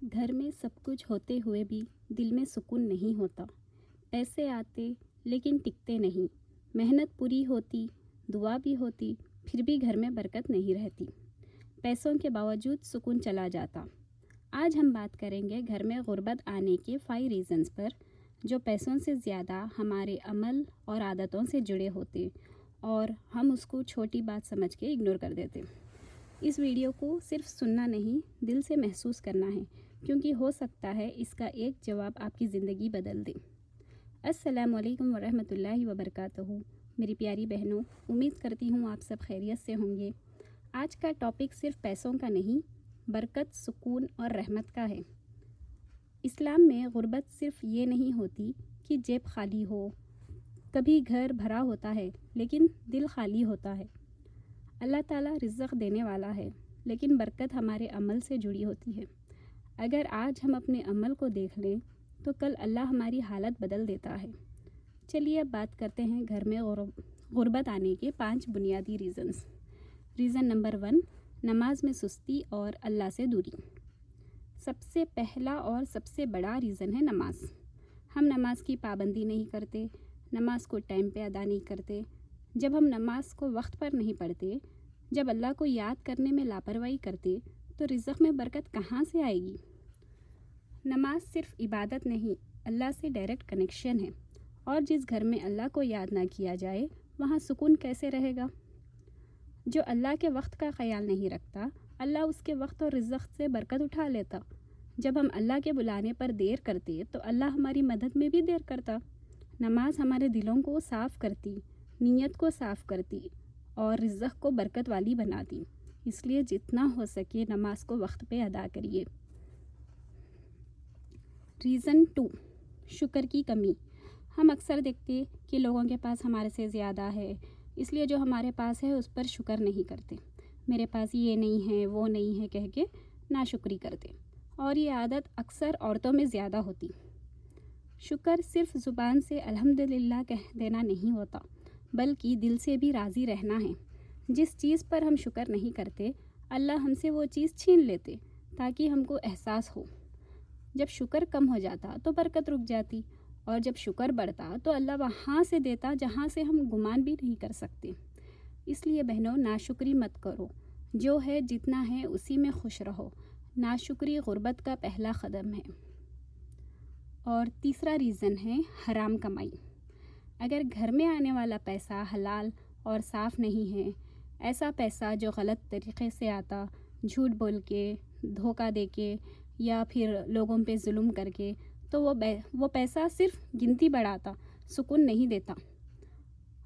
گھر میں سب کچھ ہوتے ہوئے بھی دل میں سکون نہیں ہوتا۔ پیسے آتے لیکن ٹکتے نہیں، محنت پوری ہوتی، دعا بھی ہوتی، پھر بھی گھر میں برکت نہیں رہتی، پیسوں کے باوجود سکون چلا جاتا۔ آج ہم بات کریں گے گھر میں غربت آنے کے 5 ریزنز پر، جو پیسوں سے زیادہ ہمارے عمل اور عادتوں سے جڑے ہوتے اور ہم اس کو چھوٹی بات سمجھ کے اگنور کر دیتے۔ اس ویڈیو کو صرف سننا نہیں، دل سے محسوس کرنا ہے، کیونکہ ہو سکتا ہے اس کا ایک جواب آپ کی زندگی بدل دے۔ السلام علیکم ورحمۃ اللہ وبرکاتہ۔ میری پیاری بہنوں، امید کرتی ہوں آپ سب خیریت سے ہوں گے۔ آج کا ٹاپک صرف پیسوں کا نہیں، برکت، سکون اور رحمت کا ہے۔ اسلام میں غربت صرف یہ نہیں ہوتی کہ جیب خالی ہو، کبھی گھر بھرا ہوتا ہے لیکن دل خالی ہوتا ہے۔ اللہ تعالیٰ رزق دینے والا ہے، لیکن برکت ہمارے عمل سے جڑی ہوتی ہے۔ اگر آج ہم اپنے عمل کو دیکھ لیں تو کل اللہ ہماری حالت بدل دیتا ہے۔ چلیے اب بات کرتے ہیں گھر میں غربت آنے کے 5 بنیادی ریزنز۔ ریزن نمبر 1، نماز میں سستی اور اللہ سے دوری۔ سب سے پہلا اور سب سے بڑا ریزن ہے نماز۔ ہم نماز کی پابندی نہیں کرتے، نماز کو ٹائم پہ ادا نہیں کرتے۔ جب ہم نماز کو وقت پر نہیں پڑھتے، جب اللہ کو یاد کرنے میں لاپرواہی کرتے، تو رزق میں برکت کہاں سے آئے گی؟ نماز صرف عبادت نہیں، اللہ سے ڈائریکٹ کنیکشن ہے، اور جس گھر میں اللہ کو یاد نہ کیا جائے وہاں سکون کیسے رہے گا؟ جو اللہ کے وقت کا خیال نہیں رکھتا، اللہ اس کے وقت اور رزق سے برکت اٹھا لیتا۔ جب ہم اللہ کے بلانے پر دیر کرتے تو اللہ ہماری مدد میں بھی دیر کرتا۔ نماز ہمارے دلوں کو صاف کرتی، نیت کو صاف کرتی اور رزق کو برکت والی بناتی۔ اس لیے جتنا ہو سکے نماز کو وقت پہ ادا کریے۔ ریزن 2، شکر کی کمی۔ ہم اکثر دیکھتے کہ لوگوں کے پاس ہمارے سے زیادہ ہے، اس لیے جو ہمارے پاس ہے اس پر شکر نہیں کرتے۔ میرے پاس یہ نہیں ہے، وہ نہیں ہے کہہ کے ناشکری کرتے، اور یہ عادت اکثر عورتوں میں زیادہ ہوتی۔ شکر صرف زبان سے الحمدللہ کہہ دینا نہیں ہوتا، بلکہ دل سے بھی راضی رہنا ہے۔ جس چیز پر ہم شکر نہیں کرتے، اللہ ہم سے وہ چیز چھین لیتے تاکہ ہم کو احساس ہو۔ جب شکر کم ہو جاتا تو برکت رک جاتی، اور جب شکر بڑھتا تو اللہ وہاں سے دیتا جہاں سے ہم گمان بھی نہیں کر سکتے۔ اس لیے بہنوں، ناشکری مت کرو، جو ہے جتنا ہے اسی میں خوش رہو۔ ناشکری غربت کا پہلا قدم ہے۔ اور تیسرا ریزن ہے حرام کمائی۔ اگر گھر میں آنے والا پیسہ حلال اور صاف نہیں ہے، ایسا پیسہ جو غلط طریقے سے آتا، جھوٹ بول کے، دھوکہ دے کے یا پھر لوگوں پہ ظلم کر کے، تو وہ پیسہ صرف گنتی بڑھاتا، سکون نہیں دیتا۔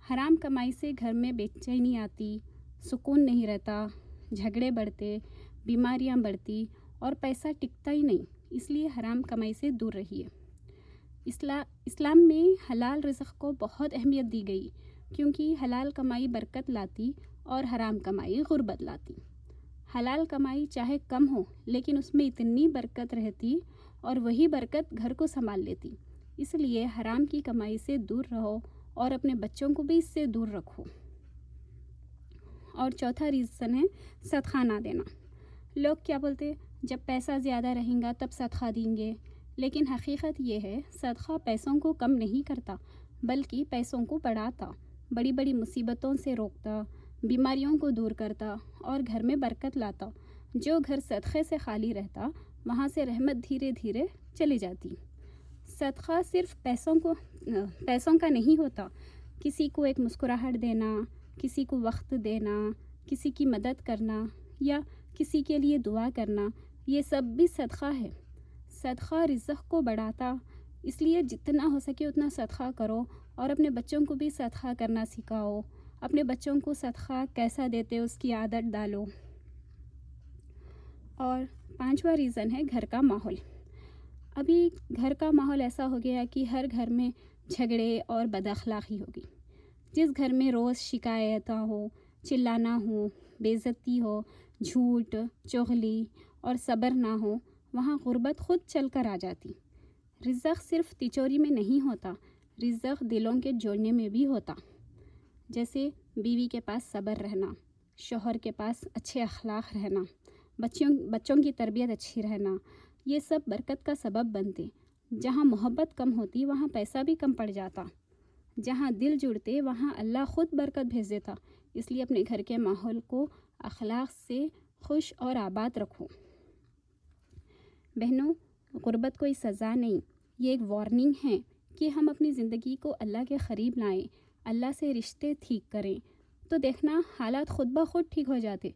حرام کمائی سے گھر میں بے چینی آتی، سکون نہیں رہتا، جھگڑے بڑھتے، بیماریاں بڑھتی اور پیسہ ٹکتا ہی نہیں۔ اس لیے حرام کمائی سے دور رہیے۔ اسلام میں حلال رزق کو بہت اہمیت دی گئی، کیونکہ حلال کمائی برکت لاتی اور حرام کمائی غربت لاتی۔ حلال کمائی چاہے کم ہو، لیکن اس میں اتنی برکت رہتی اور وہی برکت گھر کو سنبھال لیتی۔ اس لیے حرام کی کمائی سے دور رہو اور اپنے بچوں کو بھی اس سے دور رکھو۔ اور چوتھا ریزن ہے صدقہ نہ دینا۔ لوگ کیا بولتے، جب پیسہ زیادہ رہیں گا تب صدقہ دیں گے، لیکن حقیقت یہ ہے صدقہ پیسوں کو کم نہیں کرتا، بلکہ پیسوں کو بڑھاتا، بڑی بڑی مصیبتوں سے روکتا، بیماریوں کو دور کرتا اور گھر میں برکت لاتا۔ جو گھر صدقے سے خالی رہتا، وہاں سے رحمت دھیرے دھیرے چلی جاتی۔ صدقہ صرف پیسوں کا نہیں ہوتا، کسی کو ایک مسکراہٹ دینا، کسی کو وقت دینا، کسی کی مدد کرنا یا کسی کے لیے دعا کرنا، یہ سب بھی صدقہ ہے۔ صدقہ رزق کو بڑھاتا، اس لیے جتنا ہو سکے اتنا صدقہ کرو، اور اپنے بچوں کو بھی صدقہ کرنا سکھاؤ۔ اپنے بچوں کو صدقہ کیسا دیتے اس کی عادت ڈالو۔ اور 5واں ریزن ہے گھر کا ماحول۔ ابھی گھر کا ماحول ایسا ہو گیا کہ ہر گھر میں جھگڑے اور بد اخلاقی ہوگی۔ جس گھر میں روز شکایتیں ہو، چلانا ہو، بے عزتی ہو، جھوٹ، چغلی اور صبر نہ ہو، وہاں غربت خود چل کر آ جاتی۔ رزق صرف تجوری میں نہیں ہوتا، رزق دلوں کے جوڑنے میں بھی ہوتا۔ جیسے بیوی کے پاس صبر رہنا، شوہر کے پاس اچھے اخلاق رہنا، بچوں کی تربیت اچھی رہنا، یہ سب برکت کا سبب بنتے۔ جہاں محبت کم ہوتی وہاں پیسہ بھی کم پڑ جاتا، جہاں دل جڑتے وہاں اللہ خود برکت بھیج دیتا۔ اس لیے اپنے گھر کے ماحول کو اخلاق سے خوش اور آباد رکھو۔ بہنوں، غربت کوئی سزا نہیں، یہ ایک وارننگ ہے کہ ہم اپنی زندگی کو اللہ کے قریب لائیں، اللہ سے رشتے ٹھیک کریں، تو دیکھنا حالات خود بخود ٹھیک ہو جاتے۔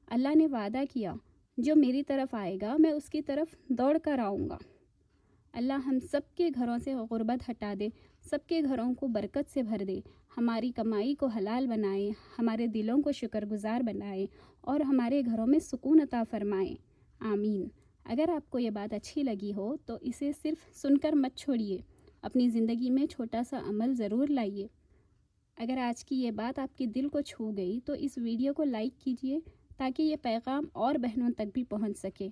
اللہ نے وعدہ کیا، جو میری طرف آئے گا میں اس کی طرف دوڑ کر آؤں گا۔ اللہ ہم سب کے گھروں سے غربت ہٹا دے، سب کے گھروں کو برکت سے بھر دے، ہماری کمائی کو حلال بنائے، ہمارے دلوں کو شکر گزار بنائے اور ہمارے گھروں میں سکون عطا فرمائے، آمین۔ اگر آپ کو یہ بات اچھی لگی ہو تو اسے صرف سن کر مت چھوڑیے، اپنی زندگی میں چھوٹا سا عمل ضرور لائیے۔ اگر آج کی یہ بات آپ کے دل کو چھو گئی تو اس ویڈیو کو لائک کیجیے تاکہ یہ پیغام اور بہنوں تک بھی پہنچ سکے۔